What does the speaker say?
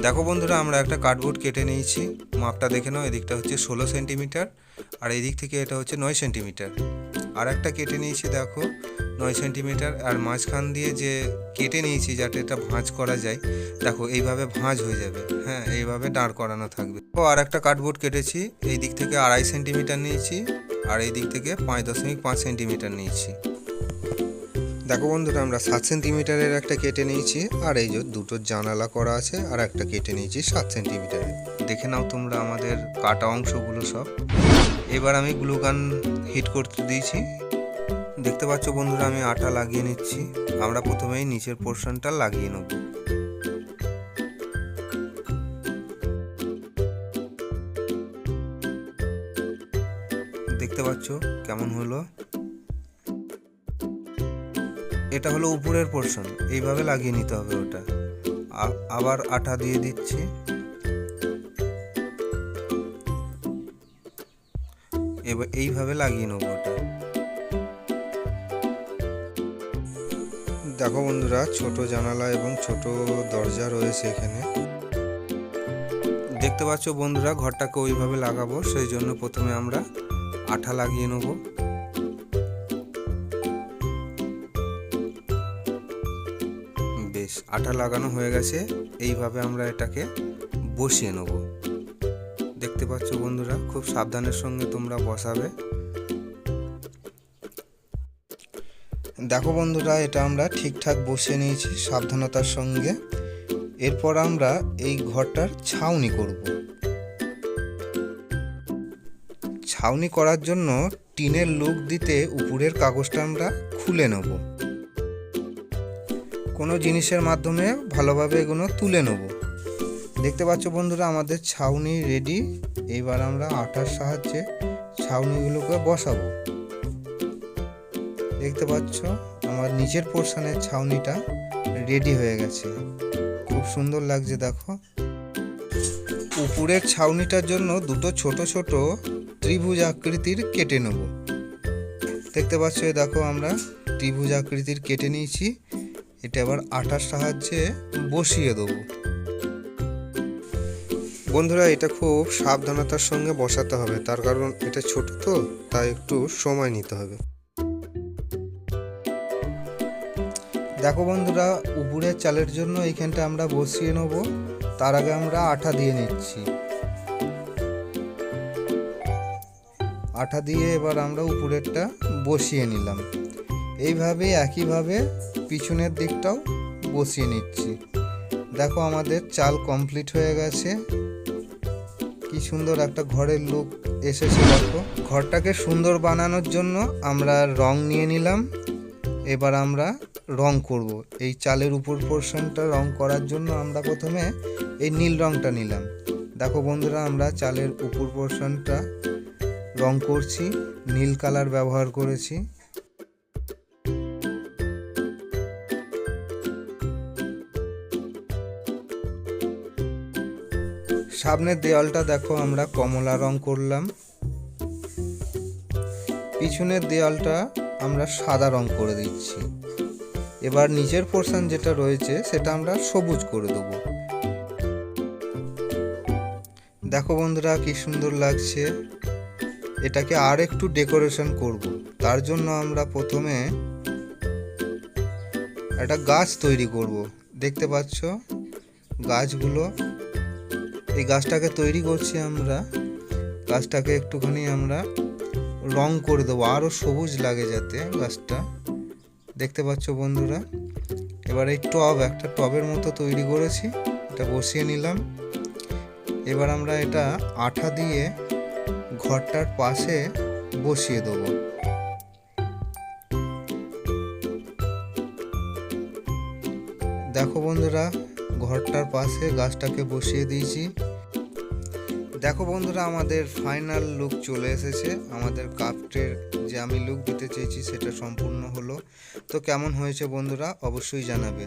দেখো বন্ধুরা, আমরা একটা কার্ডবোর্ড কেটে নিয়েছি। মাপটা দেখে নাও, এদিকটা হচ্ছে 16 সেন্টিমিটার আর এই দিক থেকে এটা হচ্ছে 9 সেন্টিমিটার। আর একটা কেটে নিয়েছি দেখো 9 সেন্টিমিটার, আর মাঝখান দিয়ে যে কেটে নিয়েছি যাতে এটা ভাঁজ করা যায়। দেখো এইভাবে ভাঁজ হয়ে যাবে, হ্যাঁ এইভাবে দাঁড় করানো থাকবে। তো আর একটা কার্ডবোর্ড কেটেছি, এই দিক থেকে 2.5 সেন্টিমিটার নিয়েছি আর এই দিক থেকে 5.5 সেন্টিমিটার নিয়েছি। দেখো বন্ধুরা, আমরা 7 সেন্টিমিটারের একটা কেটে নিয়েছি আর এই যে দুটো জানালা করা আছে আর একটা কেটে নিয়েছি 7 সেন্টিমিটারের। দেখে নাও তোমরা আমাদের কাটা অংশগুলো সব। এবার আমি গ্লুগান হিট করতে দিয়েছি। দেখতে পাচ্ছ বন্ধুরা, আমি আটা লাগিয়ে নিচ্ছি। আমরা প্রথমেই নিচের পোর্শনটা লাগিয়ে নেব। দেখতে পাচ্ছ কেমন হলো। এটা হলো উপরের পোর্শন, এইভাবে লাগিয়ে নিতে হবে ওটা। আবার আটা দিয়ে দিচ্ছি। এবার এইভাবে লাগিয়ে নেব ওটা। দেখো বন্ধুরা, ছোট জানালা এবং ছোট দরজা রয়েছে এখানে। দেখতে পাচ্ছ বন্ধুরা, ঘরটাকে ওইভাবে লাগাবো, সেই জন্য প্রথমে আমরা আঠা লাগিয়ে নেব। বেশ, আঠা লাগানো হয়ে গেছে। এইভাবে আমরা এটাকে বসিয়ে নেব। দেখতে পাচ্ছ বন্ধুরা, খুব সাবধানের সঙ্গে তোমরা বসাবে। দেখো বন্ধুরা, এটা আমরা ঠিকঠাক বসিয়ে নিয়েছি সাবধানতার সঙ্গে। এরপর আমরা এই ঘরটার ছাউনি করব। ছাউনি করার জন্য টিনের লুক দিতে উপরের কাগজটা আমরা খুলে নেব। কোনো জিনিসের মাধ্যমে ভালোভাবে এগুলো তুলে নেব। দেখতে পাচ্ছ বন্ধুরা, আমাদের ছাউনি রেডি। এইবার আমরা আটার সাহায্যে ছাউনিগুলোকে বসাবো। দেখতে পাচ্ছ আমার নিচের পোর্শনের ছাউনিটা রেডি হয়ে গেছে, খুব সুন্দর লাগছে। দেখো, উপরের ছাউনিটার জন্য দুটো ছোট ছোট ত্রিভুজ আকৃতির কেটে নেব। দেখতে পাচ্ছ, দেখো আমরা ত্রিভুজ আকৃতির কেটে নিয়েছি। এটা আবার আটার সাহায্যে বসিয়ে দেবো। বন্ধুরা, এটা খুব সাবধানতার সঙ্গে বসাতে হবে, তার কারণ এটা ছোট তো, তাই একটু সময় নিতে হবে। দেখো বন্ধুরা, উপরের চালের জন্য এইখানটা আমরা বসিয়ে নেব। তার আগে আমরা আঠা দিয়ে নিচ্ছি। আঠা দিয়ে এবার আমরা উপরেরটা বসিয়ে নিলাম। এইভাবে একইভাবে পিছনের দিকটাও বসিয়ে নিচ্ছি। দেখো আমাদের চাল কমপ্লিট হয়ে গেছে। কি সুন্দর একটা ঘরের লুক এসেছে। দেখো, ঘরটাকে সুন্দর বানানোর জন্য আমরা রং নিয়ে নিলাম। এবার আমরা রং করব। এই চালের উপর পোর্শনটা রং করার জন্য আমরা প্রথমে এই নীল রংটা নিলাম। দেখো বন্ধুরা, আমরা চালের উপর পোর্শনটা রং করছি, নীল কালার ব্যবহার করেছি। সামনের দেওয়ালটা দেখো আমরা কমলা রং করলাম। পিছনের দেওয়ালটা আমরা সাদা রং করে দিচ্ছি। এবার নিচের পোর্শন যেটা রয়েছে সেটা আমরা সবুজ করে দেবো। দেখো বন্ধুরা, কি সুন্দর লাগছে। এটাকে আর একটু ডেকোরেশন করব। তার জন্য আমরা প্রথমে একটা গাছ তৈরি করব। দেখতে পাচ্ছ গাছগুলো, এই গাছটাকে তৈরি করছি আমরা। গাছটাকে একটুখানি আমরা রং করে দেবো, আরও সবুজ লাগে যাতে গাছটা। দেখতে পাচ্ছ বন্ধুরা, এবার এই একটা টবের মতো তৈরি করেছি, এটা বসিয়ে নিলাম। এবার আমরা এটা আঠা দিয়ে ঘরটার পাশে বসিয়ে দেবো। দেখো বন্ধুরা, ঘরটার পাশে গাছটাকে বসিয়ে দিয়েছি। দেখো বন্ধুরা, আমাদের ফাইনাল লুক চলে এসেছে। আমাদের কাপটের যে আমি লুক দিতে চেয়েছি সেটা সম্পূর্ণ হলো। তো কেমন হয়েছে বন্ধুরা, অবশ্যই জানাবে।